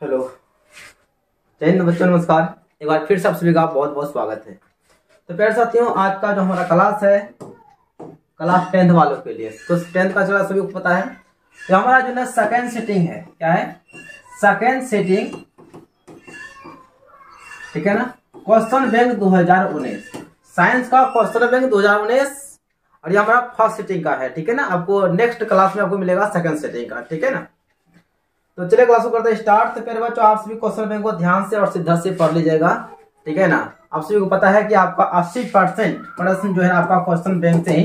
Hello, जय हिंद बच्चों, नमस्कार। एक बार फिर से आप सभी का बहुत बहुत स्वागत है। तो प्यारे साथियों, आज का जो हमारा क्लास है, क्लास 10th वालों के लिए, तो 10th का चला सभी को पता है। तो हमारा जो है सेकेंड सिटिंग है, क्या है? सेकेंड सिटिंग, ठीक है ना। क्वेश्चन बैंक 2019, साइंस का क्वेश्चन बैंक 2019, और ये हमारा फर्स्ट सिटिंग का है, ठीक है ना। आपको नेक्स्ट क्लास में आपको मिलेगा सेकेंड सिटिंग का, ठीक है ना। तो चलिए क्लास को करते हैं स्टार्ट। तो प्यारे बच्चों, आप सभी क्वेश्चन बैंक को ध्यान से और सिद्धांत से पढ़ लीजिएगा, ठीक है ना। आप सभी को पता है कि आपका 80% प्रश्न जो है आपका क्वेश्चन बैंक से ही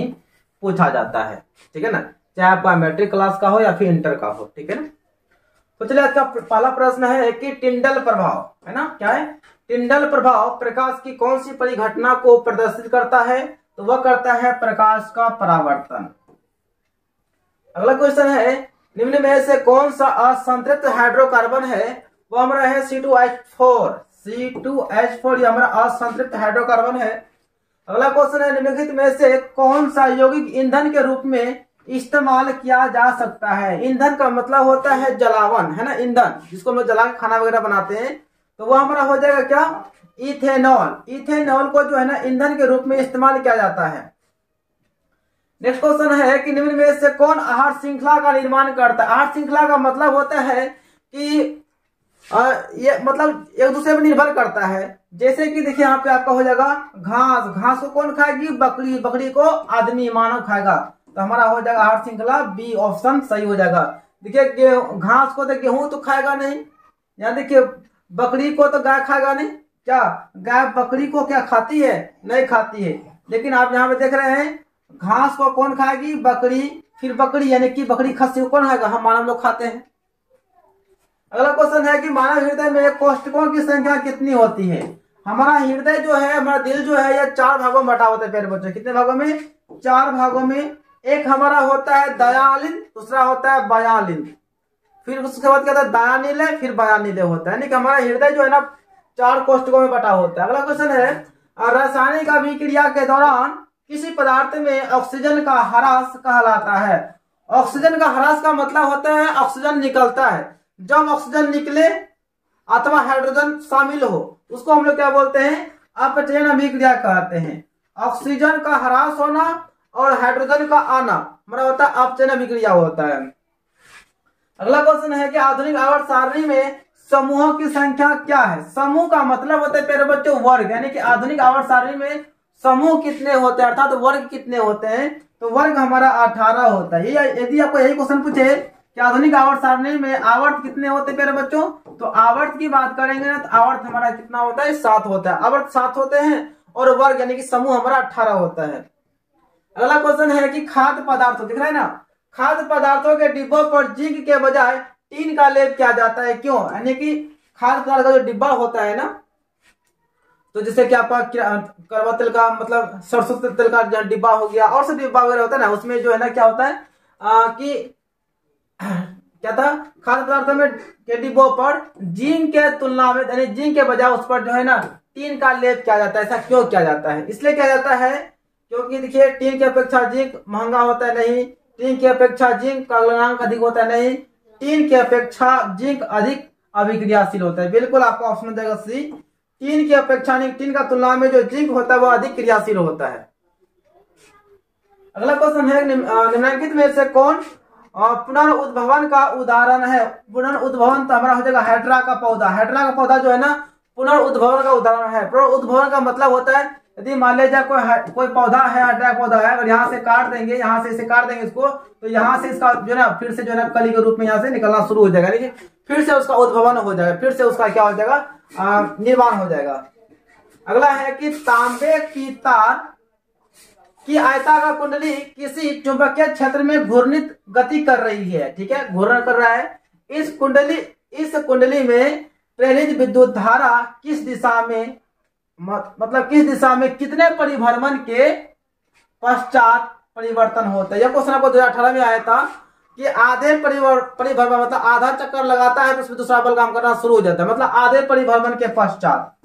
पूछा जाता है, ठीक है ना, चाहे आपका मैट्रिक क्लास का हो या फिर इंटर का हो, ठीक है ना। तो चलिए आज का पहला प्रश्न है कि टिंडल प्रभाव, है ना, क्या है? टिंडल प्रभाव प्रकाश की कौन सी परिघटना को प्रदर्शित करता है? तो वह करता है प्रकाश का परावर्तन। अगला क्वेश्चन है, निम्न में से कौन सा असंतृप्त हाइड्रोकार्बन है? वो हमारा है C2H4। C2H4 ये हमारा असंतृप्त हाइड्रोकार्बन है। अगला क्वेश्चन है, निम्नलिखित में से कौन सा यौगिक ईंधन के रूप में इस्तेमाल किया जा सकता है? ईंधन का मतलब होता है जलावन, है ना, ईंधन जिसको हम लोग जला के खाना वगैरह बनाते हैं। तो वो हमारा हो जाएगा क्या? इथेनॉल। इथेनॉल को जो है ना ईंधन के रूप में इस्तेमाल किया जाता है। नेक्स्ट क्वेश्चन है कि निम्न में से कौन आहार श्रृंखला का निर्माण करता है? आहार श्रृंखला का मतलब होता है कि ये मतलब एक दूसरे पर निर्भर करता है। जैसे कि देखिए यहाँ पे आपका हो जाएगा घास। घास को कौन खाएगी? बकरी। बकरी को आदमी मानव खाएगा। तो हमारा हो जाएगा आहार श्रृंखला बी ऑप्शन सही हो जाएगा। देखिए घास को तो गेहूं तो खाएगा नहीं, यहाँ देखिए बकरी को तो गाय खाएगा नहीं। क्या गाय बकरी को क्या खाती है? नहीं खाती है। लेकिन आप यहाँ पे देख रहे हैं घास को कौन खाएगी? बकरी। फिर बकरी यानी कि बकरी खस्सी को कौन खाएगा? हम मानव लोग खाते हैं। अगला क्वेश्चन है कि मानव हृदय में कोशिकाओं की संख्या कितनी होती है? हमारा हृदय जो है, हमारा दिल जो है, यह 4 भागों में बटा होता है प्यारे बच्चों। कितने भागों में? 4 भागों में। एक हमारा होता है दयालिन, दूसरा होता है बयालिन, फिर उसके बाद क्या होता है? दयानिलय, फिर बयानिलय होता है। यानी कि हमारा हृदय जो है ना 4 कोशिकाओं में बटा होता है। अगला क्वेश्चन है, रासायनिक अभिक्रिया के दौरान किसी पदार्थ में ऑक्सीजन का ह्रास कहलाता है? ऑक्सीजन का ह्रास का मतलब होता है ऑक्सीजन निकलता है। जब ऑक्सीजन निकले अथवा हाइड्रोजन शामिल हो उसको हम लोग क्या बोलते हैं? अपचयन अभिक्रिया कहते हैं। ऑक्सीजन का ह्रास होना और हाइड्रोजन का आना हमारा होता है अपचयन अभिक्रिया होता है। अगला क्वेश्चन है कि आधुनिक आवर्त सारणी में समूहों की संख्या क्या है? समूह का मतलब होता है प्यारे बच्चों वर्ग। यानी कि आधुनिक आवर्त सारणी में समूह कितने होते हैं, अर्थात तो वर्ग कितने होते हैं? तो वर्ग हमारा 18 होता है। यदि आपको यही क्वेश्चन पूछे कि आधुनिक आवर्त सारणी में आवर्त कितने होते हैं प्यारे बच्चों, तो आवर्त की बात करेंगे ना तो आवर्त हमारा कितना होता है? 7 होता है। आवर्त 7 होते हैं और वर्ग यानी कि समूह हमारा 18 होता है। अगला क्वेश्चन है कि खाद्य पदार्थों, दिख रहा है ना, खाद्य पदार्थों के डिब्बों पर जिंक के बजाय टीन का लेप किया जाता है, क्यों? यानी कि खाद्य पदार्थ का जो डिब्बा होता है ना, तो जैसे कि आपका करवा तेल का मतलब सरसों तेल का डिब्बा हो गया और सब डिब्बा वगैरह होता है ना, उसमें जो है ना क्या होता है कि क्या था? खाद्य पदार्थों में के डिब्बों पर जिंक के तुलना में, यानी जिंक के बजाय उस पर जो है ना टीन का लेप किया जाता है। ऐसा क्यों किया जाता है? इसलिए किया जाता है क्योंकि देखिए टीन की अपेक्षा जिंक महंगा होता है नहीं, टीन की अपेक्षा जिंक का गलनांक अधिक होता है नहीं, टीन की अपेक्षा जिंक अधिक अभिक्रियाशील होता है। बिल्कुल आपका ऑप्शन हो जाएगा सी। टीन की अपेक्षा नहीं, टीन का तुलना में जो जिंक होता है वो अधिक क्रियाशील होता है। अगला क्वेश्चन है, निम्नलिखित में से कौन पुनर्उद्भवन का उदाहरण है? पुनर्उद्भवन तो हमारा हो जाएगा हाइड्रा का पौधा। हाइड्रा का पौधा जो है ना पुनर्उद्भवन का उदाहरण है। पुनर्उद्भवन का मतलब होता है यदि मान लीजिए कोई पौधा है, हाइड्रा पौधा है, अगर यहाँ से काट देंगे, यहाँ से इसे काट देंगे इसको, तो यहाँ से इसका जो है ना फिर से जो है ना कली के रूप में यहाँ से निकलना शुरू हो जाएगा, लेकिन फिर से उसका उद्भवन हो जाएगा, फिर से उसका क्या हो जाएगा? निर्माण हो जाएगा। अगला है कि तांबे की तार की आयताकार कुंडली किसी चुंबकीय क्षेत्र में घूर्णित गति कर रही है, ठीक है, घूर्णन कर रहा है। इस कुंडली में प्रेरित विद्युत धारा किस दिशा में, मतलब किस दिशा में कितने परिभ्रमण के पश्चात परिवर्तन होता है? यह क्वेश्चन आपको 2018 में आया था कि आधे परिभ्रमण मतलब आधा चक्कर लगाता है तो उसमें दूसरा बल काम करना शुरू हो जाता है, मतलब आधे परिभ्रमण के पश्चात।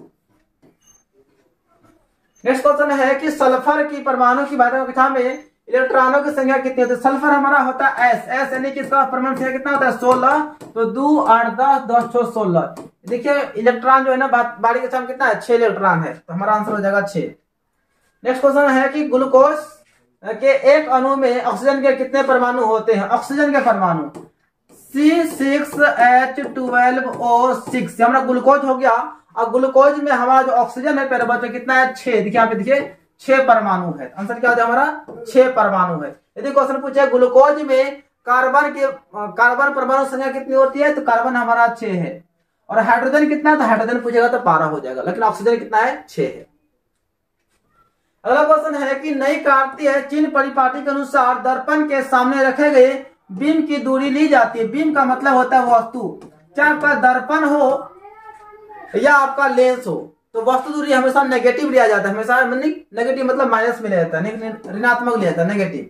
नेक्स्ट क्वेश्चन है कि सल्फर की परमाणु की बाध्यता कक्षा में इलेक्ट्रॉनों की संख्या कितनी होती है? सल्फर हमारा होता है एस, एस यानी कि इसका परमाणु संख्या कितना होता है? 16। तो 2 8 10 10 6 16। देखिए इलेक्ट्रॉन जो है ना बारी के साथ कितना है? 6 इलेक्ट्रॉन है, तो हमारा आंसर हो जाएगा 6। नेक्स्ट क्वेश्चन है कि ग्लूकोज के एक अणु में ऑक्सीजन के कितने परमाणु होते हैं? ऑक्सीजन के परमाणु C6H12O6 हमारा ग्लूकोज हो गया। और ग्लूकोज में हमारा जो ऑक्सीजन है, पहले बच्चों कितना है? 6। देखिए यहाँ पे देखिए 6 परमाणु है। आंसर क्या हो जाएगा हमारा? 6 परमाणु है। यदि क्वेश्चन पूछे ग्लूकोज में कार्बन परमाणु संख्या कितनी होती है, तो कार्बन हमारा 6 है। और हाइड्रोजन कितना है? तो हाइड्रोजन पूछेगा तो 12 हो जाएगा, लेकिन ऑक्सीजन कितना है? 6 है। अगला क्वेश्चन है कि नई क्रांति है, चिन्ह परिपाटी के अनुसार दर्पण के सामने रखे गए बीम की दूरी ली जाती है। बीम का मतलब होता है वस्तु, चाहे आपका दर्पण हो या आपका लेंस हो, तो वस्तु दूरी हमेशा नेगेटिव लिया जाता है। हमेशा नेगेटिव मतलब माइनस में लिया जाता है, ऋणात्मक लिया जाता है, नेगेटिव।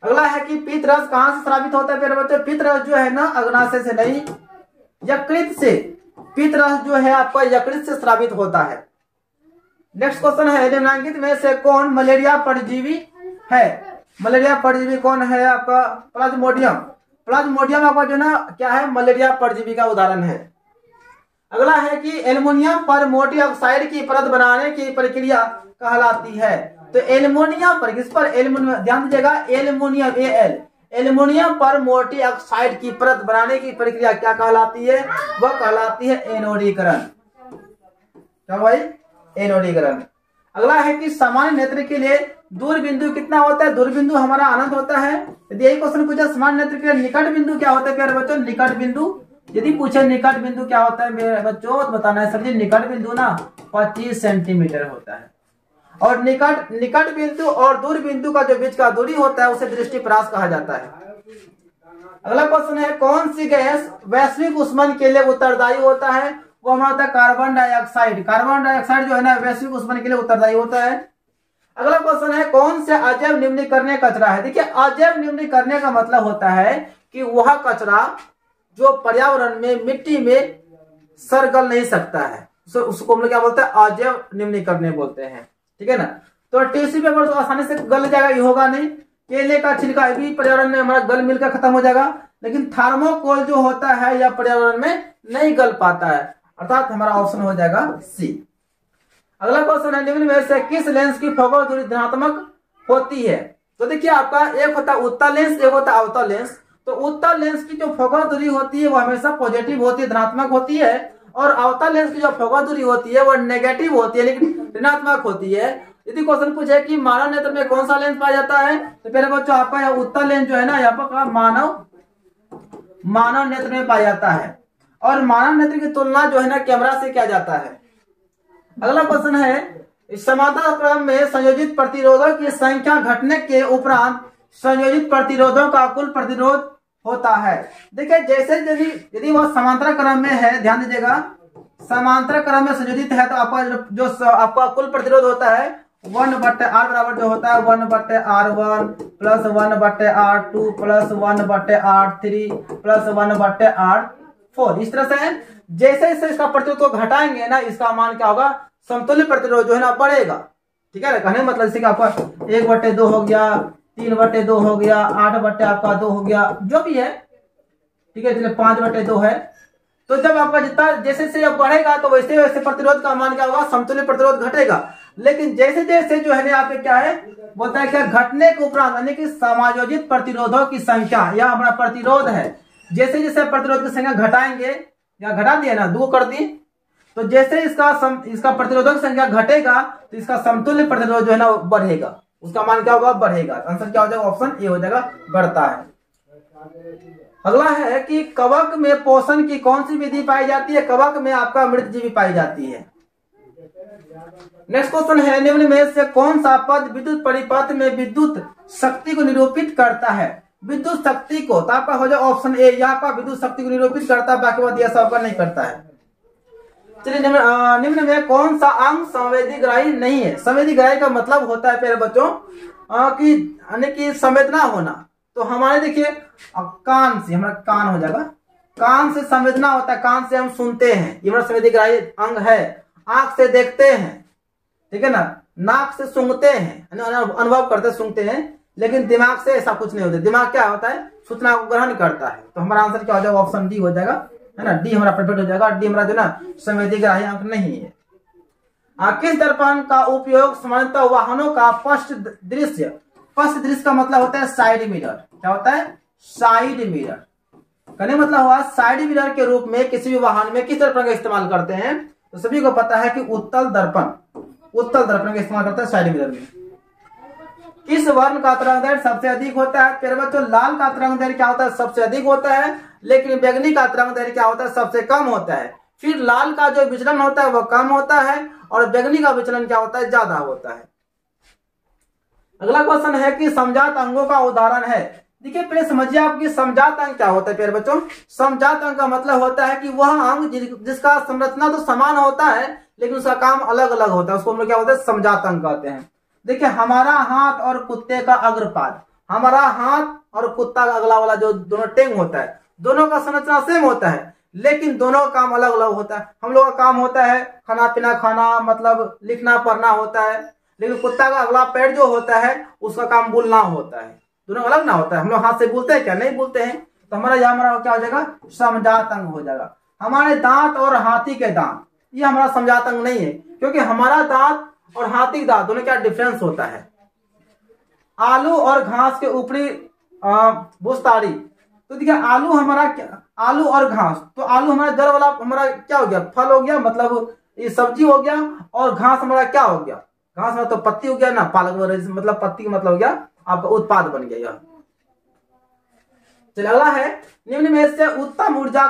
अगला है कि पित्तरस कहां से स्रावित होता है? प्यारे बच्चों पित्तरस जो है ना अग्नाशय से नहीं, यकृत से। पित्तरस जो है आपका यकृत से स्रावित होता है। नेक्स्ट क्वेश्चन है निम्नलिखित में से कौन मलेरिया परजीवी है? मलेरिया परजीवी कौन है? आपका प्लाज्मोडियम। प्लाज्मोडियम आपका जो ना क्या है? मलेरिया परजीवी का उदाहरण है। अगला है कि एल्युमिनियम पर मोटी ऑक्साइड की परत बनाने की प्रक्रिया कहलाती है। तो एल्युमिनियम पर, किस पर? एल्युमिनियम, ध्यान दीजिएगा, एल्युमिनियम एल्युमिनियम पर मोटी ऑक्साइड की परत बनाने की प्रक्रिया क्या कहलाती है? वह कहलाती है एनोडीकरण। क्या भाई? एनोडीकरण। अगला है कि सामान्य नेत्र के लिए दूर बिंदु कितना होता है? दूर बिंदु हमारा अनंत होता है। यदि यही क्वेश्चन पूछा सामान्य नेत्र के लिए निकट बिंदु क्या होता है? प्यारे बच्चों निकट बिंदु, यदि पूछे निकट बिंदु क्या होता है मेरे बच्चों, तो बताना है सर जी निकट बिंदु ना 25 सेंटीमीटर होता है। और निकट बिंदु और दूर बिंदु का जो बीच का दूरी होता है उसे दृष्टिपरास कहा जाता है। अगला क्वेश्चन है कौन सी गैस वैश्विक ऊष्मन के लिए उत्तरदायी होता है? वो हमारा होता है कार्बन डाइऑक्साइड। कार्बन डाइऑक्साइड जो है ना वैश्विक ऊष्मन के लिए उत्तरदायी होता है। अगला क्वेश्चन है कौन से अजैव निम्नीकरणीय कचरा है? देखिए अजैव निम्नीकरणीय का मतलब होता है कि वह कचरा जो पर्यावरण में मिट्टी में सरगल नहीं सकता है, उसको हम लोग क्या बोलते हैं? अजैव निम्नीकरणीय बोलते हैं। ठीक है ना। तो टिश्यू पेपर तो आसानी से गल जाएगा, ये होगा नहीं। केले का छिलका भी पर्यावरण में हमारा गल मिलकर खत्म हो जाएगा, लेकिन थर्मोकोल जो होता है यह पर्यावरण में नहीं गल पाता है, अर्थात हमारा ऑप्शन हो जाएगा सी। अगला क्वेश्चन है निम्न में से किस लेंस की फोकल दूरी धनात्मक होती है? तो देखिए आपका एक होता है उत्तल लेंस, एक होता है अवतल लेंस। तो उत्तल लेंस की जो फोकल दूरी होती है वो हमेशा पॉजिटिव होती है, धनात्मक होती है। और अवतल लेंस की जो फोकल दूरी होती है वो नेगेटिव होती है, लेकिन ऋणात्मक होती है। यदि क्वेश्चन पूछे कि मानव नेत्र में कौन सा लेंस पाया जाता है, तो पहले बच्चों आपका यह उत्तल लेंस जो है ना यहाँ पर मानव नेत्र में पाया जाता है। और मानव नेत्र की तुलना जो है ना कैमरा से किया जाता है। अगला क्वेश्चन है समांतर क्रम में संयोजित प्रतिरोधों की संख्या घटने के उपरांत संयोजित प्रतिरोधों का कुल प्रतिरोध होता है। देखिए जैसे यदि वह समांतर क्रम में है, ध्यान दीजिएगा, समांतर क्रम में संयोजित है तो आपका जो आपका कुल प्रतिरोध होता है 1/r बराबर जो होता है 1/r1 plus 1/r2 plus 1/r3 plus 1/r4। इस तरह से जैसे जैसे इसका प्रतिरोध को घटाएंगे ना, इसका मान क्या होगा? समतुल्य प्रतिरोध जो है ना बढ़ेगा। ठीक है ना। कहने मतलब जैसे कि आपका 1/2 हो गया, 3/2 हो गया, 8 आपका 2 हो गया, जो भी है। ठीक है, इसलिए 5/2 है। तो जब आपका जितना जैसे जैसे जब बढ़ेगा तो वैसे वैसे प्रतिरोध का मान क्या होगा? समतुल्य प्रतिरोध घटेगा। लेकिन जैसे जैसे जो है ना यहाँ पे क्या है बोलता है क्या? घटने के उपरांत यानी कि समायोजित प्रतिरोधों की संख्या, यह हमारा प्रतिरोध है। जैसे जैसे प्रतिरोध की संख्या घटाएंगे, या घटा दिए ना, 2 कर दी, तो जैसे इसका प्रतिरोधों की संख्या घटेगा तो इसका समतुल्य प्रतिरोध जो है ना बढ़ेगा, उसका मान क्या होगा? बढ़ेगा। आंसर क्या हो जाएगा? ऑप्शन ए हो जाएगा, बढ़ता है। अगला है कि कवक में पोषण की कौन सी विधि पाई जाती है? कवक में आपका मृतजीवी पाई जाती है। नेक्स्ट क्वेश्चन है निम्न में से कौन सा पद विद्युत परिपथ में विद्युत शक्ति को निरूपित करता है? विद्युत शक्ति को, तो आपका हो जाए ऑप्शन ए, यहाँ का विद्युत शक्ति को निरूपित करता है, बाकी बात ऐसा आपका नहीं करता है। चलिए निम्न में कौन सा अंग संवेदीग्राही नहीं है? संवेदीग्राही का मतलब होता है प्यारे बच्चों कि यानी कि संवेदना होना। तो हमारे देखिए कान से, हमारा कान हो जाएगा, कान से संवेदना होता है, कान से हम सुनते हैं, ये हमारा संवेदीग्राही अंग है। आंख से देखते हैं, ठीक है ना, नाक से सूंघते हैं, अनुभव करते सूंघते हैं, लेकिन दिमाग से ऐसा कुछ नहीं होता। दिमाग क्या होता है, सूचना को ग्रहण करता है। तो हमारा आंसर क्या हो जाएगा, ऑप्शन डी हो जाएगा, है ना। डी हमारा परफेक्ट हो जाएगा। डी हमारा जो ना संवेदीग्राही अंक नहीं है। किस दर्पण का उपयोग सामान्यतः वाहनों का पश्च दृश्य का मतलब होता है साइड मिरर। क्या होता है, साइड मिरर। कहने मतलब हुआ साइड मिरर के रूप में किसी भी वाहन में किस दर्पण का इस्तेमाल करते हैं। तो सभी को पता है कि उत्तल दर्पण का इस्तेमाल करता है साइड मिरर में। किस वर्ण का तरंगदैर्घ्य सबसे अधिक होता है। प्यारे बच्चों, लाल का तरंगदैर्घ्य क्या होता है, सबसे अधिक होता है, लेकिन बैंगनी का तरंगदैर्घ्य क्या होता है, सबसे कम होता है। फिर लाल का जो विचलन होता है वह कम होता है और बैंगनी का विचलन क्या होता है, ज्यादा होता है। अगला क्वेश्चन है कि समजात अंगों का उदाहरण है। देखिए पहले समझिए आपकी समजात अंग क्या होता है। प्यारे बच्चों, समजात अंग का मतलब होता है कि वह अंग जिसका संरचना तो समान होता है लेकिन उसका काम अलग अलग होता है, उसको हम लोग क्या होता है, समजात अंग कहते हैं। देखिए हमारा हाथ और कुत्ते का अग्रपाद, हमारा हाथ और कुत्ता का अगला वाला जो दोनों टेंग होता है, दोनों का संरचना सेम होता है लेकिन दोनों का काम अलग अलग होता है। हम लोग का काम होता है खाना पीना खाना, मतलब लिखना पढ़ना होता है, लेकिन कुत्ता का अगला पैर जो होता है उसका काम बोलना होता है। दोनों अलग ना होता है। हम लोग हाथ से बोलते हैं क्या, नहीं बोलते हैं। तो हमारा यहाँ हमारा क्या हो जाएगा, समजात अंग हो जाएगा। हमारे दांत और हाथी के दांत, ये हमारा समजात अंग नहीं है, क्योंकि हमारा दांत और हाथी दांत दोनों क्या डिफरेंस होता है। आलू और घास के ऊपरी भूस्तारी, तो देखिए आलू हमारा क्या, आलू और घास, तो आलू हमारा जड़ वाला हमारा क्या हो गया, फल हो गया, मतलब ये सब्जी हो गया, और घास हमारा क्या हो गया, घास हमारा तो पत्ती हो गया ना, पालक मतलब पत्ती का मतलब हो गया आपका उत्पाद बन गया यह। चलिए अगला है, निम्न में से उत्तम ऊर्जा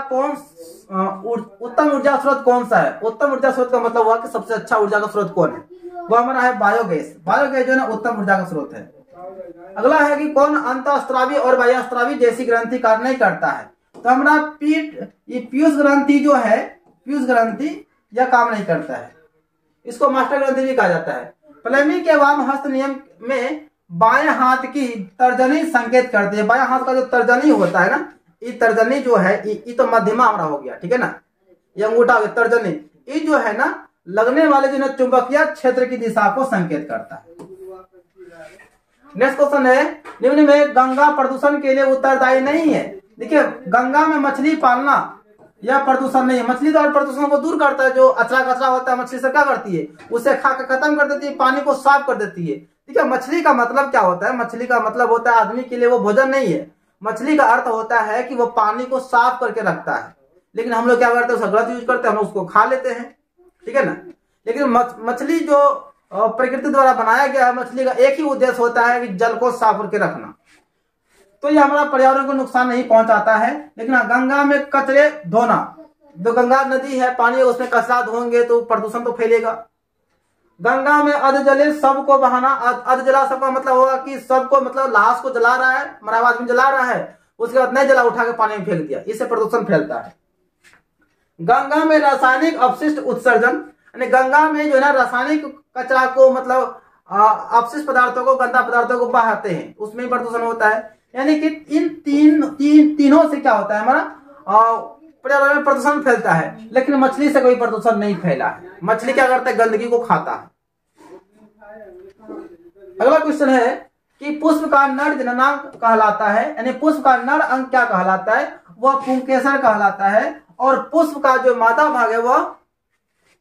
स्रोत कौन सा है। उत्तम ऊर्जा स्रोत का मतलब हुआ कि सबसे अच्छा ऊर्जा का स्रोत कौन है, वो हमारा है बायोगैस। बायोगैस जो है ना उत्तम ऊर्जा का स्रोत है। अगला है कि कौन अंतःस्रावी और बाह्यस्रावी जैसी ग्रंथि कार्य नहीं करता है। तो हमारा ये पीयूष ग्रंथि जो है, पीयूष ग्रंथि यह काम नहीं करता है, इसको मास्टर ग्रंथि भी कहा जाता है। फ्लेमिंग के वाम हस्त नियम में बाएं हाथ की तर्जनी संकेत करती है। बाएं हाथ का जो तर्जनी होता है ना, ये तर्जनी जो है ये तो मध्यमा हमारा हो गया, ठीक है ना, ये अंगूठा हो गया तर्जनी, ये जो है ना लगने वाले जो है चुंबकीय क्षेत्र की दिशा को संकेत करता है। नेक्स्ट क्वेश्चन है, निम्न में गंगा प्रदूषण के लिए उत्तरदायी नहीं है। देखिए गंगा में मछली पालना यह प्रदूषण नहीं है। मछली तो प्रदूषण को दूर करता है, जो अचरा कचरा होता है मछली से क्या करती है, उसे खा कर खत्म कर देती है, पानी को साफ कर देती है। ठीक है, मछली का मतलब क्या होता है, मछली का मतलब होता है आदमी के लिए वो भोजन नहीं है। मछली का अर्थ होता है कि वो पानी को साफ करके रखता है, लेकिन हम लोग क्या करते हैं, उसका गलत यूज करते हैं, हम उसको खा लेते हैं, ठीक है ना। लेकिन मछली जो प्रकृति द्वारा बनाया गया है, मछली का एक ही उद्देश्य होता है कि जल को साफ करके रखना। तो ये हमारा पर्यावरण को नुकसान नहीं पहुंचाता है। लेकिन गंगा में कचरे धोना, जो गंगा नदी है पानी, उसमें कचरा धोएंगे तो प्रदूषण तो फैलेगा। गंगा में अध जले सबको बहाना, अध जला सबका मतलब होगा कि सबको, मतलब लाश को जला रहा है, मरा हुआ आदमी जला रहा है, उसके बाद नहीं जला उठा के पानी में फेंक दिया, इससे प्रदूषण फैलता है। गंगा में रासायनिक अपशिष्ट उत्सर्जन, यानी गंगा में जो है ना रासायनिक कचरा को, मतलब अपशिष्ट पदार्थों को, गंदा पदार्थों को बहाते हैं, उसमें प्रदूषण होता है। यानी कि इन तीनों से क्या होता है, हमारा पर्यावरण में प्रदूषण फैलता है। लेकिन मछली से कोई प्रदूषण नहीं फैला है। मछली क्या करता है, गंदगी को खाता है। अगला क्वेश्चन है कि पुष्प का नर जननांग कहलाता है, यानी पुष्प का नर अंग क्या कहलाता है, वह पुंकेसर कहलाता है। और पुष्प का जो मादा भाग है वह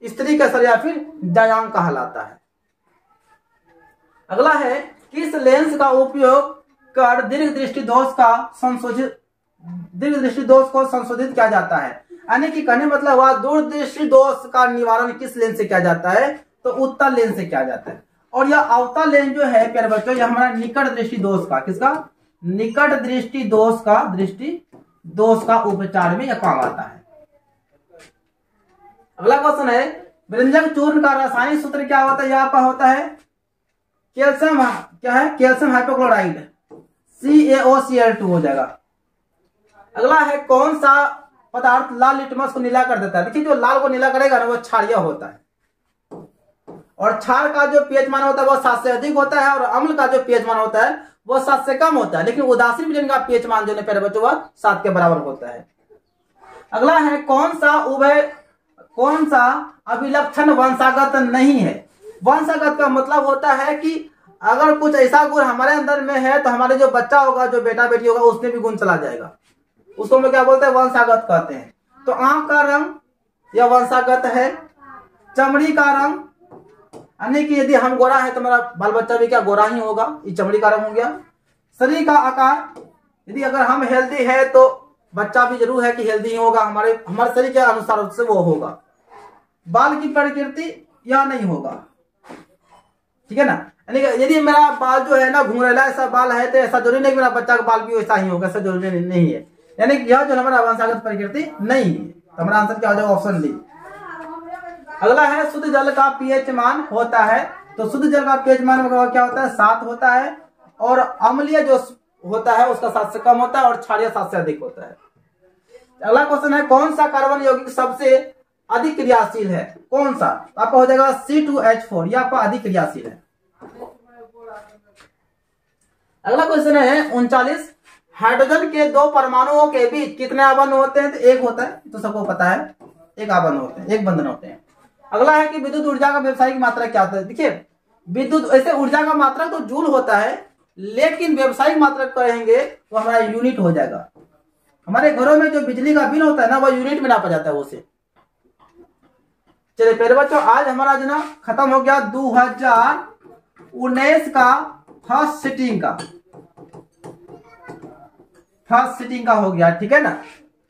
स्त्री केसर या फिर जायांग कहलाता है। अगला है, किस लेंस का उपयोग कर दीर्घ दृष्टि दोष को संशोधित किया जाता है। यानी कि कहने मतलब हुआ दूरदृष्टि दोष का निवारण किस लेंस से किया जाता है, तो उत्तल लेंस से किया जाता है। और यह अवतल लेंस जो है प्यारे बच्चों, यह हमारा निकट दृष्टि दोष का, किसका, निकट दृष्टि दोष का उपचार में यह काम आता है। अगला क्वेश्चन है, व्यंजक चूर्ण का रासायनिक सूत्र क्या होता है, यह आपका होता है कैल्शियम, क्या है, कैल्शियम हाइपोक्लोराइड, CaOCl2 हो जाएगा। अगला है, कौन सा पदार्थ लाल लिटमस को नीला कर देता है। देखिए जो लाल को नीला करेगा ना वो क्षारीय होता है, और क्षार का जो pH मान होता है वह 7 से अधिक होता है, और अम्ल का जो pH मान होता है वह 7 से कम होता है। लेकिन उदासीन विलयन का pH मान जो है प्यारे बच्चों वह 7 के बराबर होता है। अगला है, कौन सा अभिलक्षण वंशागत नहीं है। वंशगत का मतलब होता है कि अगर कुछ ऐसा गुण हमारे अंदर में है तो हमारे जो बच्चा होगा, जो बेटा बेटी होगा, उसमें भी गुण चला जाएगा। उसको हम क्या बोलते हैं? वंशागत कहते हैं। तो आंख का रंग यह वंशागत है। चमड़ी का रंग, यानी कि यदि हम गोरा है तो मेरा बाल बच्चा भी क्या गोरा ही होगा, ये चमड़ी का रंग हो गया। शरीर का आकार, यदि अगर हम हेल्दी है तो बच्चा भी जरूर है कि हेल्दी ही होगा, हमारे शरीर के अनुसार उससे वो होगा। बाल की प्रकृति यह नहीं होगा, ठीक है ना। यानी कि यदि मेरा बाल जो है ना घुंघरेला ऐसा बाल है तो ऐसा जरूरी नहीं कि मेरा बच्चा का बाल भी वैसा ही होगा, ऐसा जरूरी नहीं है। यानी कि यह जो हमारा वंशागत प्रकृति नहीं है। तो हमारा आंसर क्या हो जाएगा? Option D. अगला है शुद्ध जल का पीएच मान होता है। तो शुद्ध जल का पीएच मान क्या होता है? 7 होता है। और अम्लीय जो होता है उसका 7 से कम होता है और क्षारीय 7 से अधिक होता है। अगला क्वेश्चन है कौन सा कार्बन यौगिक सबसे अधिक क्रियाशील है? कौन सा? आपका हो जाएगा C2H4, यह आपका अधिक क्रियाशील है। अगला क्वेश्चन है 39, हाइड्रोजन के 2 परमाणुओं के बीच कितने आबंध होते हैं? तो 1 होता है, तो सबको पता है, 1 आबंध होते हैं, 1 बंधन होते हैं। अगला है कि विद्युत ऊर्जा का व्यावसायिक मात्रा क्या होता है? देखिए विद्युत ऐसे ऊर्जा का मात्रा तो जूल होता है, लेकिन व्यावसायिक मात्रा कहेंगे तो हमारा यूनिट हो जाएगा। हमारे घरों में जो बिजली का बिल होता है ना, वो यूनिट में नापा जाता है उसे। चलिए प्यारे बच्चों, आज हमारा जो ना खत्म हो गया 2019 का फर्स्ट सिटिंग का हो गया, ठीक है ना।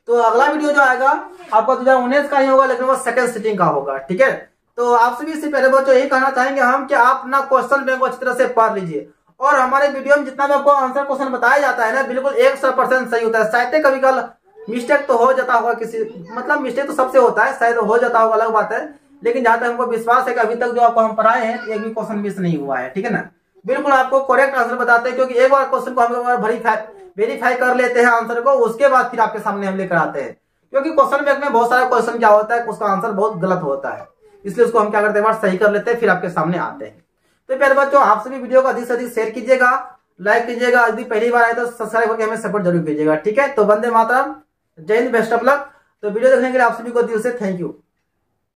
तो अगला वीडियो जो आएगा आपका 2019 का ही होगा, लेकिन वो सेकंड सिटिंग का होगा, ठीक है। तो आप सभी से पहले बच्चों यही कहना चाहेंगे हम कि आप ना क्वेश्चन बैंक को अच्छी तरह से पढ़ लीजिए, और हमारे वीडियो में जितना भी आपको आंसर क्वेश्चन बताया जाता है ना, बिल्कुल 100% सही होता है। शायद कभी कल मिस्टेक तो हो जाता होगा, किसी मतलब मिस्टेक तो सबसे होता है, शायद हो जाता होगा, अलग बात है, लेकिन जहां तक हमको विश्वास है कि अभी तक जो आपको हम पढ़ाए हैं एक भी क्वेश्चन मिस नहीं हुआ है, ठीक है ना। बिल्कुल आपको करेक्ट आंसर बताते हैं, क्योंकि एक बार क्वेश्चन को हम वेरीफाई कर लेते हैं आंसर को, उसके बाद फिर आपके सामने हम लेकर आते हैं। क्योंकि क्वेश्चन बैंक में बहुत सारा क्वेश्चन क्या होता है, उसका आंसर बहुत गलत होता है, इसलिए उसको हम क्या करते हैं, सही कर लेते हैं, फिर आपके सामने आते हैं। तो प्यारे बच्चों, आप सभी वीडियो को अधिक से अधिक शेयर कीजिएगा, लाइक कीजिएगा, यदि पहली बार आए तो सब्सक्राइब करके हमें सपोर्ट जरूर कीजिएगा, ठीक है। तो वंदे मातरम, जय हिंद, बेस्ट ऑफ लक। तो वीडियो देखने के लिए आप सभी को दिल से थैंक यू।